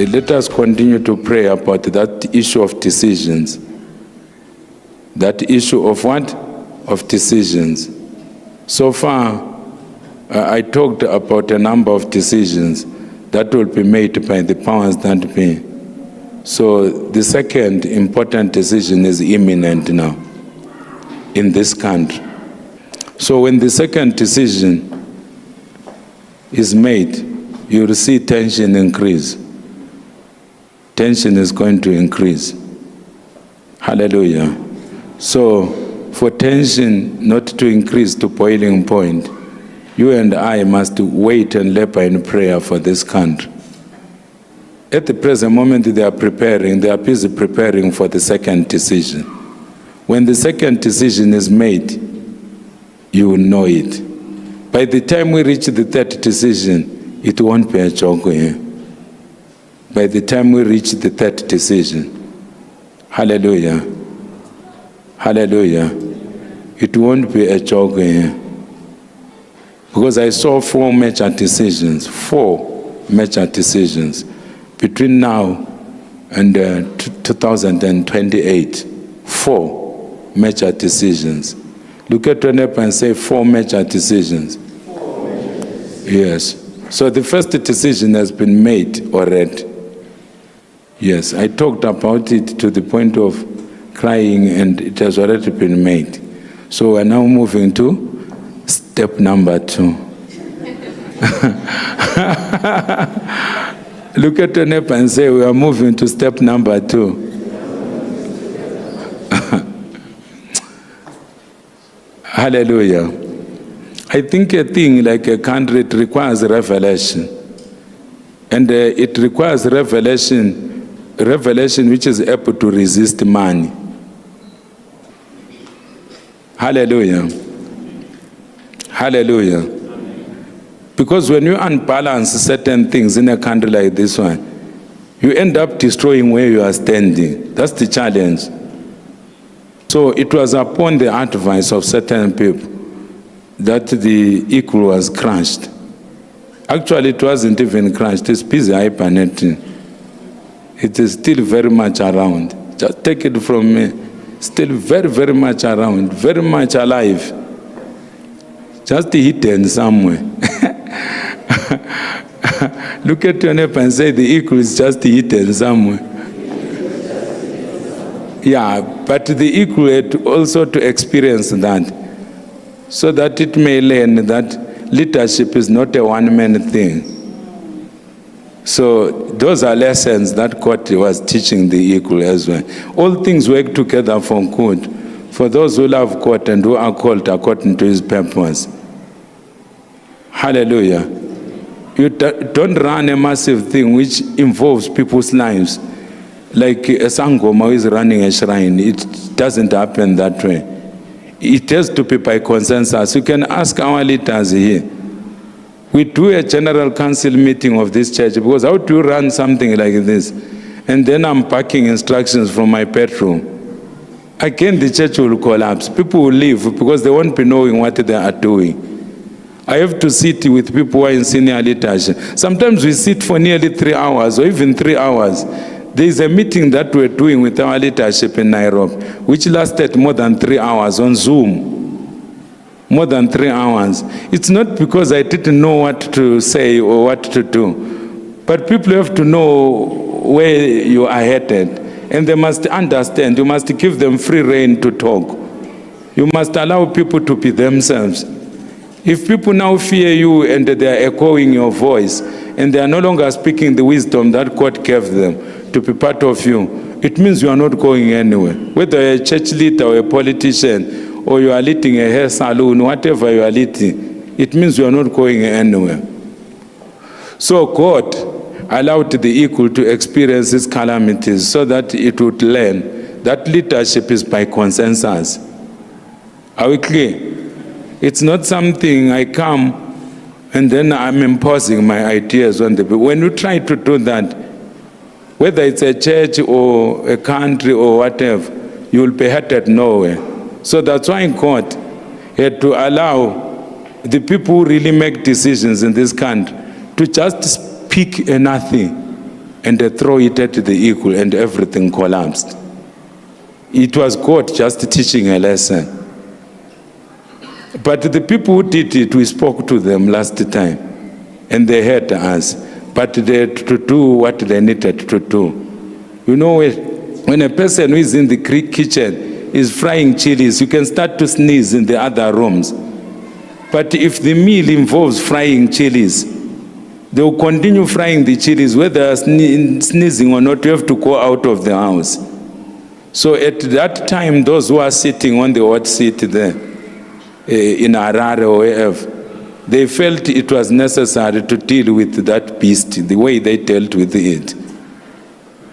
Let us continue to pray about that issue of decisions. That issue of what? Of decisions. So far, I talked about a number of decisions that will be made by the powers that be. So the second important decision is imminent now in this country. So when the second decision is made, you will see tension increase. Tension is going to increase. Hallelujah. So for tension not to increase to boiling point, you and I must wait and labor in prayer for this country. At the present moment, they are busy preparing for the second decision. When the second decision is made, you will know it. By the time we reach the third decision, it won't be a joke here. By the time we reach the third decision, hallelujah, hallelujah, it won't be a joke here. Because I saw 4 major decisions between now and 2028. 4 major decisions. Look at your neighbor and say 4 major decisions. Yes. So the first decision has been made already. Yes, I talked about it to the point of crying, and it has already been made. So we're now moving to step number 2. Look at your neighbor and say, we are moving to step number 2. Hallelujah. I think a thing like a country, it requires revelation. And it requires revelation which is able to resist money. Hallelujah. Hallelujah. Because when you unbalance certain things in a country like this one, you end up destroying where you are standing. That's the challenge. So it was upon the advice of certain people that the eagle was crushed. Actually, it wasn't even crushed. It's busy hibernating. It is still very much around. Just take it from me. Still very, very much around. Very much alive. Just hidden somewhere. Look at your neighbor and say, the eagle is just hidden somewhere. Yeah, but the eagle had also to experience that, so that it may learn that leadership is not a one-man thing. So those are lessons that God was teaching the eagle as well. All things work together for good, for those who love God and who are called according to his purpose. Hallelujah. You don't run a massive thing which involves people's lives. Like a Sangoma who is running a shrine, it doesn't happen that way. It has to be by consensus. You can ask our leaders here. We do a general council meeting of this church, because how do you run something like this? And then I'm packing instructions from my bedroom. Again, the church will collapse. People will leave because they won't be knowing what they are doing. I have to sit with people who are in senior leadership. Sometimes we sit for nearly 3 hours or even 3 hours. There is a meeting that we're doing with our leadership in Nairobi, which lasted more than 3 hours on Zoom. More than 3 hours. It's not because I didn't know what to say or what to do, but people have to know where you are headed, and they must understand. You must give them free rein to talk. You must allow people to be themselves. If people now fear you and they are echoing your voice, and they are no longer speaking the wisdom that God gave them to be part of you, it means you are not going anywhere. Whether you're a church leader or a politician, or you are leading a hair salon, whatever you are leading, it means you are not going anywhere. So God allowed the eagle to experience these calamities so that it would learn that leadership is by consensus. Are we clear? It's not something I come and then I'm imposing my ideas on the people. When you try to do that, whether it's a church or a country or whatever, you will be headed nowhere. So that's why God had to allow the people who really make decisions in this country to just speak nothing. and they throw it at the eagle and everything collapsed. It was God just teaching a lesson. But the people who did it, we spoke to them last time, and they heard us. But they had to do what they needed to do. You know, when a person who is in the kitchen is frying chilies, you can start to sneeze in the other rooms. But if the meal involves frying chilies, they will continue frying the chilies, whether sneezing or not. You have to go out of the house. So at that time, those who are sitting on the hot seat there, in Harare or wherever, they felt it was necessary to deal with that beast the way they dealt with it.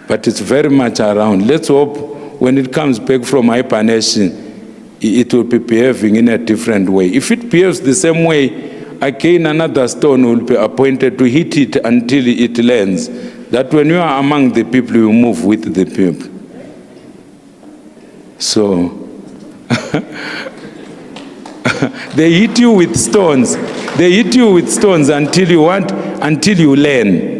But it's very much around. Let's hope when it comes back from hibernation, it will be behaving in a different way. If it behaves the same way, again another stone will be appointed to hit it until it lands. That when you are among the people, you move with the people. So, they hit you with stones. They hit you with stones until you learn.